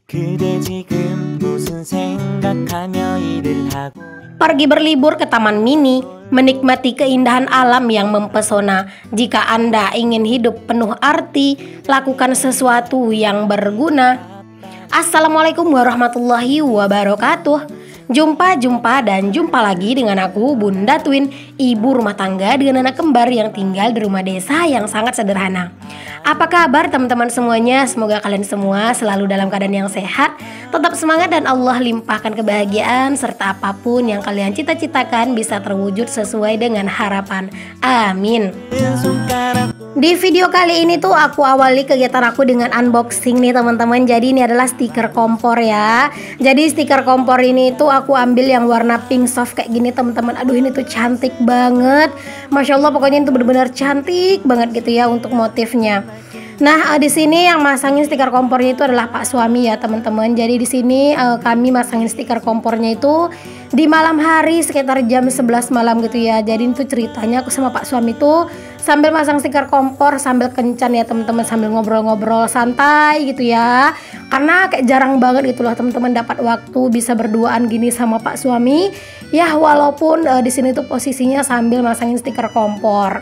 그대 지금 무슨 생각하며 일을 하고 Pergi berlibur ke taman mini, menikmati keindahan alam yang mempesona. Jika Anda ingin hidup penuh arti, lakukan sesuatu yang berguna. Assalamualaikum warahmatullahi wabarakatuh. Jumpa lagi dengan aku, Bunda Twin, ibu rumah tangga dengan anak kembar yang tinggal di rumah desa yang sangat sederhana. Apa kabar teman-teman semuanya? Semoga kalian semua selalu dalam keadaan yang sehat, tetap semangat dan Allah limpahkan kebahagiaan serta apapun yang kalian cita-citakan bisa terwujud sesuai dengan harapan. Amin. Di video kali ini tuh aku awali kegiatan aku dengan unboxing nih teman-teman. Jadi ini adalah stiker kompor ya. Jadi stiker kompor ini tuh aku ambil yang warna pink soft kayak gini teman-teman. Aduh ini tuh cantik banget. Masya Allah pokoknya itu benar-benar cantik banget gitu ya untuk motifnya. Nah di sini yang masangin stiker kompornya itu adalah Pak suami ya teman-teman. Jadi di sini kami masangin stiker kompornya itu di malam hari sekitar jam 11 malam gitu ya. Jadi itu ceritanya aku sama Pak suami tuh sambil masang stiker kompor sambil kencan ya teman-teman, sambil ngobrol-ngobrol santai gitu ya. Karena kayak jarang banget gitu loh teman-teman dapat waktu bisa berduaan gini sama Pak suami. Ya walaupun di sini tuh posisinya sambil masangin stiker kompor.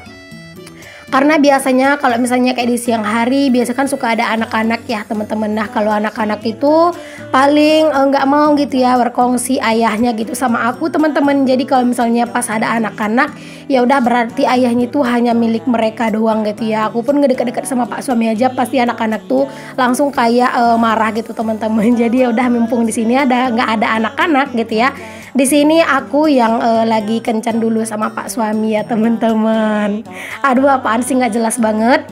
Karena biasanya kalau misalnya kayak di siang hari biasa kan suka ada anak-anak ya teman-teman. Nah kalau anak-anak itu paling nggak mau gitu ya berkongsi ayahnya gitu sama aku teman-teman. Jadi kalau misalnya pas ada anak-anak ya udah berarti ayahnya itu hanya milik mereka doang gitu ya. Aku pun ngedeket-deket sama Pak suami aja pasti anak-anak tuh langsung kayak marah gitu teman-teman. Jadi ya udah mumpung di sini nggak ada anak-anak gitu ya. Di sini aku yang lagi kencan dulu sama Pak suami ya teman-teman. Aduh apaan sih nggak jelas banget.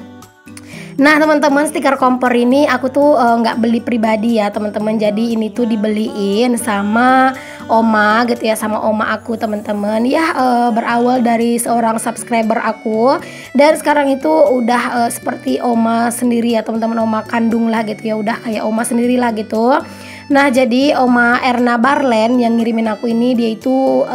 Nah teman-teman stiker kompor ini aku tuh nggak beli pribadi ya teman-teman. Jadi ini tuh dibeliin sama oma gitu ya, sama oma aku teman-teman. Ya berawal dari seorang subscriber aku dan sekarang itu udah seperti oma sendiri ya teman-teman, oma kandung lah gitu ya, udah kayak oma sendiri lah gitu. Nah jadi Oma Erna Barlen yang ngirimin aku ini dia itu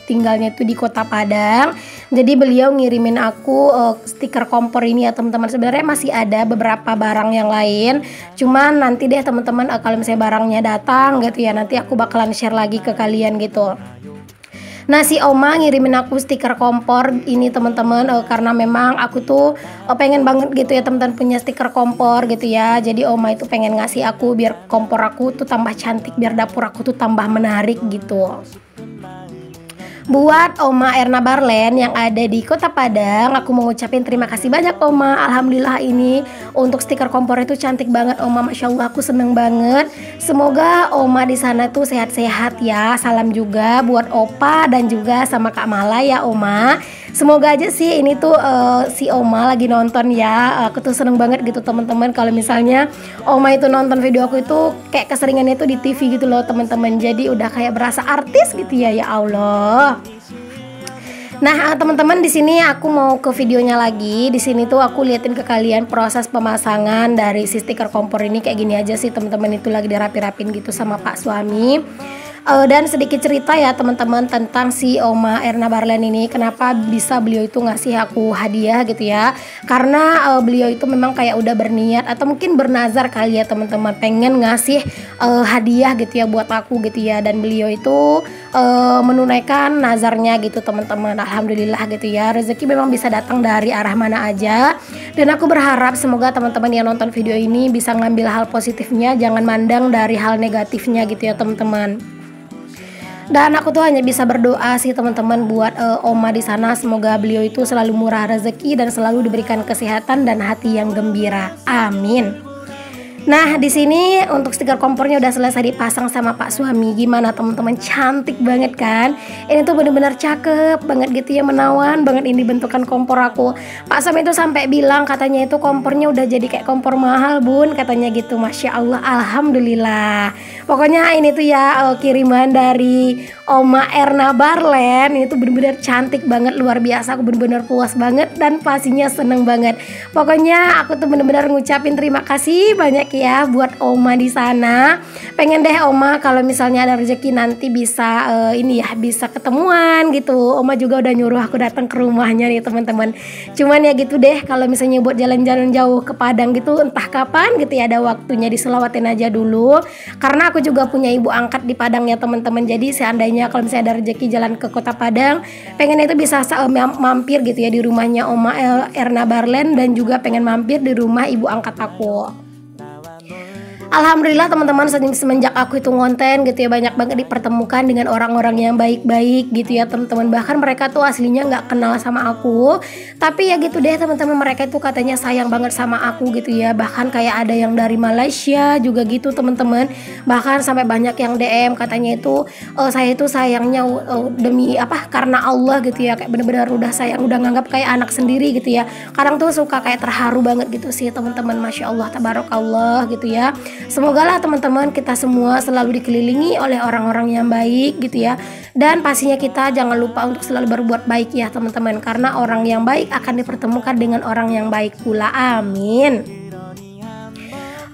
tinggalnya itu di Kota Padang. Jadi beliau ngirimin aku stiker kompor ini ya teman-teman. Sebenarnya masih ada beberapa barang yang lain. Cuman nanti deh teman-teman kalau misalnya barangnya datang gitu ya, nanti aku bakalan share lagi ke kalian gitu. Nah si oma ngirimin aku stiker kompor ini teman-teman karena memang aku tuh pengen banget gitu ya teman-teman punya stiker kompor gitu ya. Jadi oma itu pengen ngasih aku biar kompor aku tuh tambah cantik, biar dapur aku tuh tambah menarik gitu. Buat Oma Erna Barlen yang ada di Kota Padang, aku mau ngucapin terima kasih banyak Oma. Alhamdulillah ini untuk stiker kompor itu cantik banget Oma, Masya Allah aku seneng banget. Semoga Oma di sana tuh sehat-sehat ya. Salam juga buat Opa dan juga sama Kak Mala ya Oma. Semoga aja sih ini tuh si Oma lagi nonton ya. Aku tuh seneng banget gitu teman-teman kalau misalnya Oma itu nonton video aku itu kayak keseringannya tuh di TV gitu loh teman-teman. Jadi udah kayak berasa artis gitu ya, ya Allah. Nah teman-teman di sini aku mau ke videonya lagi. Di sini tuh aku liatin ke kalian proses pemasangan dari si stiker kompor ini kayak gini aja sih teman-teman. Itu lagi dirapi-rapin gitu sama Pak suami. Dan sedikit cerita ya teman-teman tentang si Oma Erna Barlen ini, kenapa bisa beliau itu ngasih aku hadiah gitu ya. Karena beliau itu memang kayak udah berniat atau mungkin bernazar kali ya teman-teman, pengen ngasih hadiah gitu ya buat aku gitu ya. Dan beliau itu menunaikan nazarnya gitu teman-teman. Alhamdulillah gitu ya, rezeki memang bisa datang dari arah mana aja. Dan aku berharap semoga teman-teman yang nonton video ini bisa ngambil hal positifnya, jangan mandang dari hal negatifnya gitu ya teman-teman. Dan aku tuh hanya bisa berdoa sih teman-teman buat Oma di sana, semoga beliau itu selalu murah rezeki dan selalu diberikan kesehatan dan hati yang gembira. Amin. Nah di sini untuk stiker kompornya udah selesai dipasang sama Pak suami. Gimana teman-teman, cantik banget kan? Ini tuh bener-bener cakep banget gitu ya, menawan banget ini bentukan kompor aku. Pak suami itu sampai bilang katanya itu kompornya udah jadi kayak kompor mahal bun, katanya gitu. Masya Allah, alhamdulillah. Pokoknya ini tuh ya kiriman dari Oma Erna Barlen. Ini tuh bener-bener cantik banget, luar biasa. Aku bener-bener puas banget dan pastinya seneng banget. Pokoknya aku tuh bener-bener ngucapin terima kasih banyak ya buat Oma di sana. pengen deh Oma kalau misalnya ada rezeki nanti bisa ini ya, bisa ketemuan gitu. Oma juga udah nyuruh aku datang ke rumahnya nih teman-teman. Cuman ya gitu deh, kalau misalnya buat jalan-jalan jauh ke Padang gitu entah kapan gitu ya ada waktunya, diselawatin aja dulu. Karena aku juga punya ibu angkat di Padang ya teman-teman. Jadi seandainya kalau misalnya ada rezeki jalan ke kota Padang, pengen itu bisa mampir gitu ya di rumahnya Oma Erna Barlen, dan juga pengen mampir di rumah ibu angkat aku. Alhamdulillah teman-teman, semenjak aku itu ngonten gitu ya, banyak banget dipertemukan dengan orang-orang yang baik-baik gitu ya teman-teman. Bahkan mereka tuh aslinya nggak kenal sama aku, tapi ya gitu deh teman-teman, mereka itu katanya sayang banget sama aku gitu ya. Bahkan kayak ada yang dari Malaysia juga gitu teman-teman. Bahkan sampai banyak yang DM katanya itu saya itu sayangnya demi apa, karena Allah gitu ya, kayak bener-bener udah sayang, udah nganggap kayak anak sendiri gitu ya. Kadang tuh suka kayak terharu banget gitu sih teman-teman. Masya Allah, tabarakallah gitu ya. Semoga lah teman-teman kita semua selalu dikelilingi oleh orang-orang yang baik gitu ya. Dan pastinya kita jangan lupa untuk selalu berbuat baik ya teman-teman, karena orang yang baik akan dipertemukan dengan orang yang baik pula. Amin.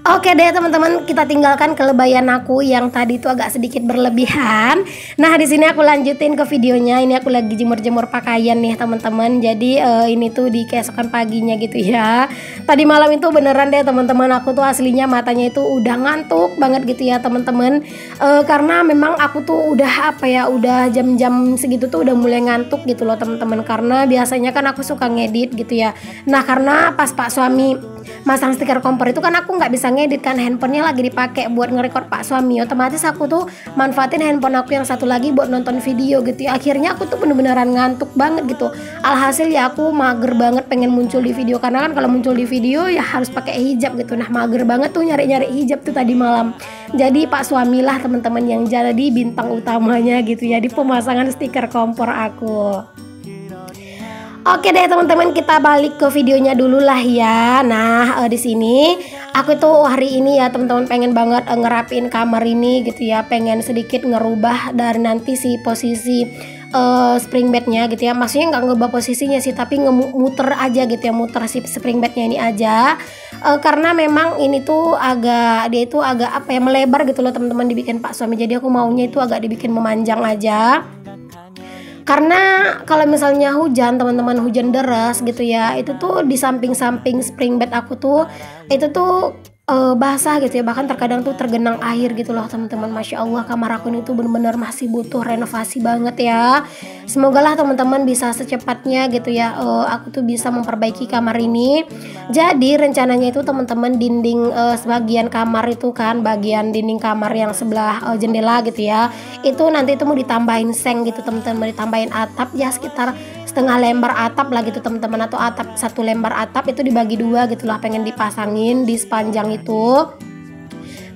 Oke deh teman-teman, kita tinggalkan kelebayan aku yang tadi itu agak sedikit berlebihan. Nah di sini aku lanjutin ke videonya. Ini aku lagi jemur-jemur pakaian nih teman-teman. Jadi ini tuh di keesokan paginya gitu ya. Tadi malam itu beneran deh teman-teman, aku tuh aslinya matanya itu udah ngantuk banget gitu ya teman-teman. Karena memang aku tuh udah apa ya, udah jam-jam segitu tuh udah mulai ngantuk gitu loh teman-teman. Karena biasanya kan aku suka ngedit gitu ya. Nah karena pas Pak suami masang stiker kompor itu kan aku nggak bisa ngedit kan, handphonenya lagi dipakai buat ngerekord Pak suami, otomatis aku tuh manfaatin handphone aku yang satu lagi buat nonton video gitu ya. Akhirnya aku tuh bener-beneran ngantuk banget gitu. Alhasil ya aku mager banget pengen muncul di video, karena kan kalau muncul di video ya harus pakai hijab gitu. Nah mager banget tuh nyari-nyari hijab tuh tadi malam. Jadi Pak suami lah teman-teman yang jadi bintang utamanya gitu ya di pemasangan stiker kompor aku. Oke deh teman-teman, kita balik ke videonya dulu lah ya. Nah di sini aku tuh hari ini ya teman-teman pengen banget ngerapiin kamar ini gitu ya. Pengen sedikit ngerubah dari nanti si posisi spring bednya gitu ya. Maksudnya nggak ngubah posisinya sih, tapi ngemuter aja gitu ya, muter si spring bednya ini aja. Karena memang ini tuh dia itu agak apa ya, melebar gitu loh teman-teman, dibikin Pak suami. Jadi aku maunya itu agak dibikin memanjang aja. Karena kalau misalnya hujan teman-teman, hujan deras gitu ya, itu tuh di samping-samping spring bed aku tuh itu tuh basah gitu ya, bahkan terkadang tuh tergenang air gitu loh teman-teman. Masya Allah, kamar aku ini tuh bener-bener masih butuh renovasi banget ya. Semoga lah teman-teman bisa secepatnya gitu ya, aku tuh bisa memperbaiki kamar ini. Jadi rencananya itu teman-teman dinding sebagian kamar itu kan, bagian dinding kamar yang sebelah jendela gitu ya, itu nanti itu mau ditambahin seng gitu teman-teman, ditambahin atap ya sekitar setengah lembar atap lah gitu teman-teman, atau atap satu lembar atap itu dibagi dua gitulah, pengen dipasangin di sepanjang itu,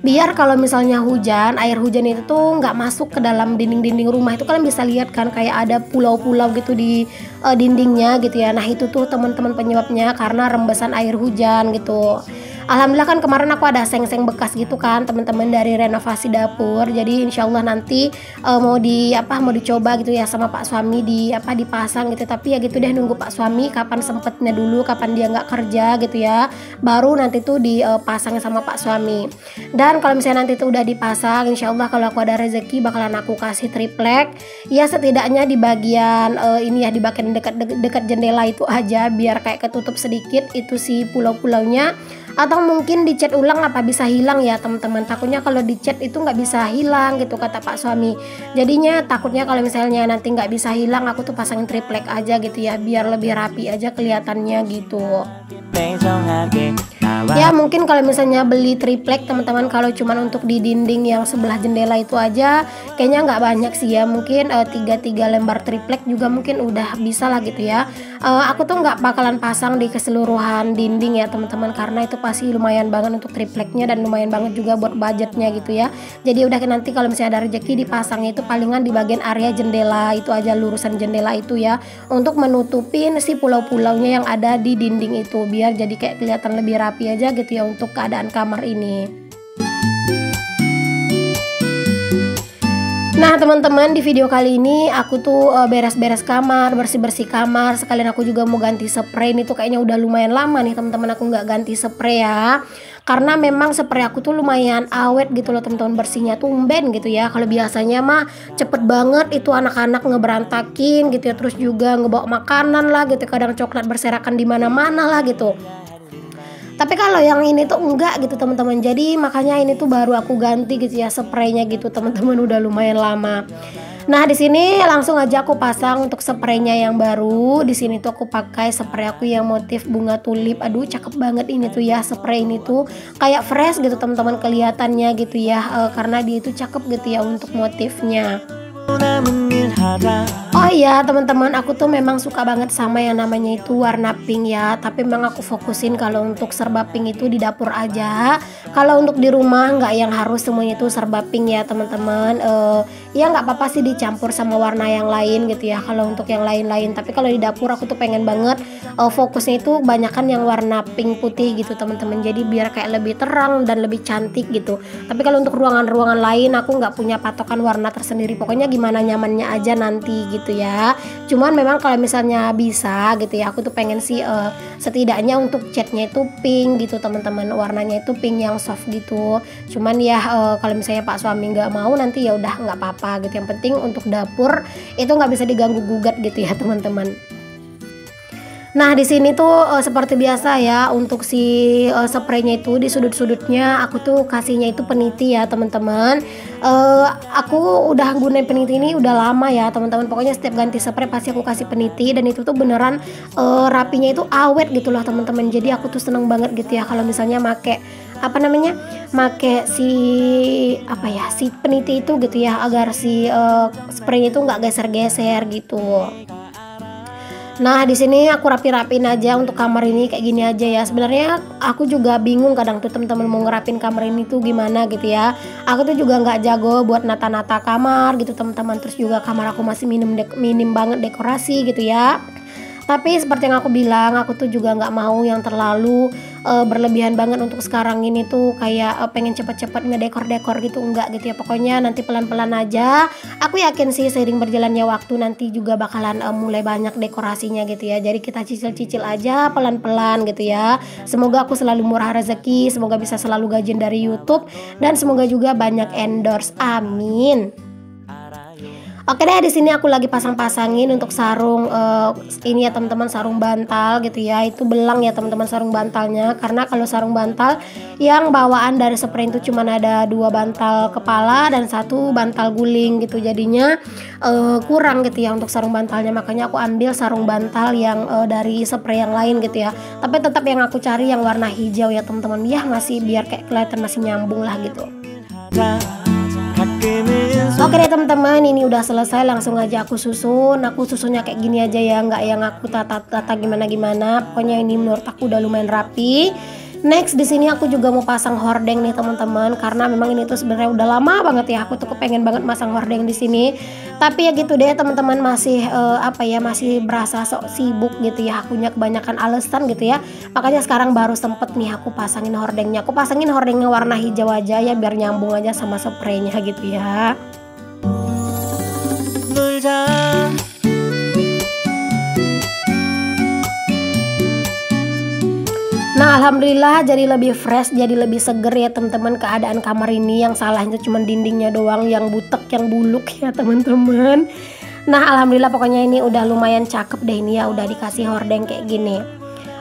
biar kalau misalnya hujan, air hujan itu tuh nggak masuk ke dalam dinding-dinding rumah. Itu kalian bisa lihat kan kayak ada pulau-pulau gitu di dindingnya gitu ya. Nah itu tuh teman-teman penyebabnya karena rembesan air hujan gitu. Alhamdulillah kan kemarin aku ada seng-seng bekas gitu kan teman-teman dari renovasi dapur. Jadi insya Allah nanti mau dicoba gitu ya sama Pak suami dipasang gitu. Tapi ya gitu deh, nunggu Pak suami kapan sempetnya dulu, kapan dia nggak kerja gitu ya, baru nanti tuh dipasang sama Pak suami. Dan kalau misalnya nanti tuh udah dipasang, insya Allah kalau aku ada rezeki bakalan aku kasih triplek ya, setidaknya di bagian ini ya, di bagian dekat jendela itu aja, biar kayak ketutup sedikit itu si pulau-pulaunya. Atau mungkin dicat ulang apa bisa hilang ya teman-teman, takutnya kalau dicat itu nggak bisa hilang gitu kata Pak suami. Jadinya takutnya kalau misalnya nanti nggak bisa hilang, aku tuh pasangin triplek aja gitu ya, biar lebih rapi aja kelihatannya gitu. Ya mungkin kalau misalnya beli triplek teman-teman, kalau cuman untuk di dinding yang sebelah jendela itu aja kayaknya nggak banyak sih ya, mungkin 3 lembar triplek juga mungkin udah bisa lah gitu ya. Aku tuh nggak bakalan pasang di keseluruhan dinding ya teman-teman, karena itu pasti lumayan banget untuk tripleknya dan lumayan banget juga buat budgetnya gitu ya. Jadi udah nanti kalau misalnya ada rezeki dipasangnya itu palingan di bagian area jendela itu aja, lurusan jendela itu ya, untuk menutupin si pulau-pulaunya yang ada di dinding itu, biar jadi kayak kelihatan lebih rapi aja gitu ya untuk keadaan kamar ini. Nah teman-teman, di video kali ini aku tuh beres-beres kamar, bersih-bersih kamar, sekalian aku juga mau ganti spray. Ini tuh kayaknya udah lumayan lama nih teman-teman aku nggak ganti spray ya, karena memang spray aku tuh lumayan awet gitu loh teman-teman, bersihnya tumben gitu ya. Kalau biasanya mah cepet banget itu anak-anak ngeberantakin gitu ya, terus juga ngebawa makanan lah gitu, kadang coklat berserakan di mana-mana lah gitu. Tapi kalau yang ini tuh enggak gitu teman-teman. Jadi makanya ini tuh baru aku ganti gitu ya spraynya gitu teman-teman, udah lumayan lama. Nah, di sini langsung aja aku pasang untuk spraynya yang baru. Di sini tuh aku pakai spray aku yang motif bunga tulip. Aduh, cakep banget ini tuh ya. Spray ini tuh kayak fresh gitu teman-teman kelihatannya gitu ya. Karena dia itu cakep gitu ya untuk motifnya. Oh iya teman-teman, aku tuh memang suka banget sama yang namanya itu warna pink ya. Tapi memang aku fokusin kalau untuk serba pink itu di dapur aja. Kalau untuk di rumah nggak yang harus semuanya itu serba pink ya teman-teman. Ya nggak apa-apa sih dicampur sama warna yang lain gitu ya, kalau untuk yang lain-lain. Tapi kalau di dapur aku tuh pengen banget fokusnya itu banyakan yang warna pink putih gitu teman-teman. Jadi biar kayak lebih terang dan lebih cantik gitu. Tapi kalau untuk ruangan-ruangan lain aku nggak punya patokan warna tersendiri. Pokoknya gimana nyamannya aja nanti gitu ya. Cuman memang kalau misalnya bisa gitu ya, aku tuh pengen sih setidaknya untuk catnya itu pink gitu teman-teman, warnanya itu pink yang soft gitu. Cuman ya kalau misalnya Pak suami nggak mau, nanti ya udah nggak apa-apa gitu. Yang penting untuk dapur itu nggak bisa diganggu gugat gitu ya teman-teman. Nah, di sini tuh seperti biasa ya, untuk si spraynya itu di sudut-sudutnya aku tuh kasihnya itu peniti ya teman-teman. Aku udah gunain peniti ini udah lama ya teman-teman. Pokoknya setiap ganti spray pasti aku kasih peniti, dan itu tuh beneran rapinya itu awet gitu loh teman-teman. Jadi aku tuh seneng banget gitu ya kalau misalnya make si peniti itu gitu ya, agar si spraynya itu nggak geser-geser gitu. Nah, di sini aku rapi-rapin aja untuk kamar ini kayak gini aja ya. Sebenarnya aku juga bingung kadang tuh teman-teman mau ngerapin kamar ini tuh gimana gitu ya. Aku tuh juga nggak jago buat nata-nata kamar gitu teman-teman. Terus juga kamar aku masih minim banget dekorasi gitu ya. Tapi seperti yang aku bilang, aku tuh juga nggak mau yang terlalu berlebihan banget untuk sekarang ini tuh kayak pengen cepet-cepet ngedekor-dekor gitu, enggak gitu ya. Pokoknya nanti pelan-pelan aja. Aku yakin sih seiring berjalannya waktu nanti juga bakalan mulai banyak dekorasinya gitu ya. Jadi kita cicil-cicil aja pelan-pelan gitu ya. Semoga aku selalu murah rezeki, semoga bisa selalu gajian dari YouTube, dan semoga juga banyak endorse. Amin. Oke deh, di sini aku lagi pasang-pasangin untuk sarung ini ya teman-teman, sarung bantal gitu ya. Itu belang ya teman-teman sarung bantalnya, karena kalau sarung bantal yang bawaan dari spray itu cuma ada 2 bantal kepala dan 1 bantal guling gitu. Jadinya kurang gitu ya untuk sarung bantalnya. Makanya aku ambil sarung bantal yang dari spray yang lain gitu ya. Tapi tetap yang aku cari yang warna hijau ya teman-teman. Ya masih biar kayak kelihatan masih nyambung lah gitu. Oke deh teman-teman, ini udah selesai, langsung aja aku susun. Aku susunnya kayak gini aja ya, nggak yang aku tata-tata gimana-gimana. Pokoknya ini menurut aku udah lumayan rapi. Next, di sini aku juga mau pasang hordeng nih teman-teman, karena memang ini tuh sebenarnya udah lama banget ya aku tuh kepengen banget masang hordeng di sini. Tapi ya gitu deh teman-teman, masih masih berasa sok sibuk gitu ya, akunya kebanyakan alasan gitu ya. Makanya sekarang baru sempet nih aku pasangin hordengnya. Aku pasangin hordengnya warna hijau aja ya, biar nyambung aja sama spraynya gitu ya. Nah, alhamdulillah jadi lebih fresh, jadi lebih seger ya teman-teman keadaan kamar ini. Yang salah itu cuma dindingnya doang yang butek, yang buluk ya teman-teman. Nah, alhamdulillah pokoknya ini udah lumayan cakep deh ini ya, udah dikasih hordeng kayak gini.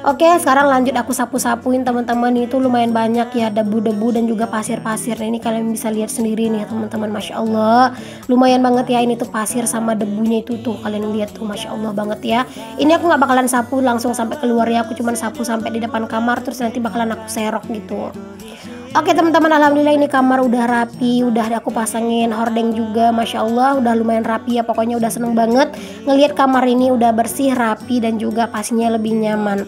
Oke, sekarang lanjut aku sapu-sapuin teman-teman. Itu lumayan banyak ya debu-debu dan juga pasir-pasir. Nah, ini kalian bisa lihat sendiri nih teman-teman, Masya Allah. Lumayan banget ya ini tuh pasir sama debunya itu tuh. Kalian lihat tuh, Masya Allah banget ya. Ini aku nggak bakalan sapu langsung sampai keluar ya. Aku cuman sapu sampai di depan kamar, terus nanti bakalan aku serok gitu. Oke teman-teman, alhamdulillah ini kamar udah rapi, udah aku pasangin hordeng juga, Masya Allah udah lumayan rapi ya. Pokoknya udah seneng banget ngelihat kamar ini udah bersih, rapi, dan juga pastinya lebih nyaman.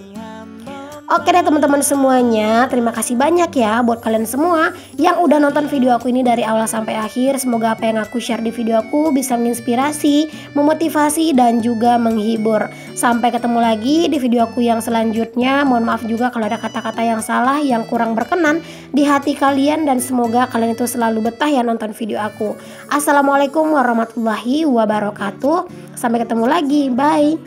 Oke deh teman-teman semuanya, terima kasih banyak ya buat kalian semua yang udah nonton video aku ini dari awal sampai akhir. Semoga apa yang aku share di video aku bisa menginspirasi, memotivasi, dan juga menghibur. Sampai ketemu lagi di video aku yang selanjutnya. Mohon maaf juga kalau ada kata-kata yang salah, yang kurang berkenan di hati kalian, dan semoga kalian itu selalu betah ya nonton video aku. Assalamualaikum warahmatullahi wabarakatuh. Sampai ketemu lagi, bye.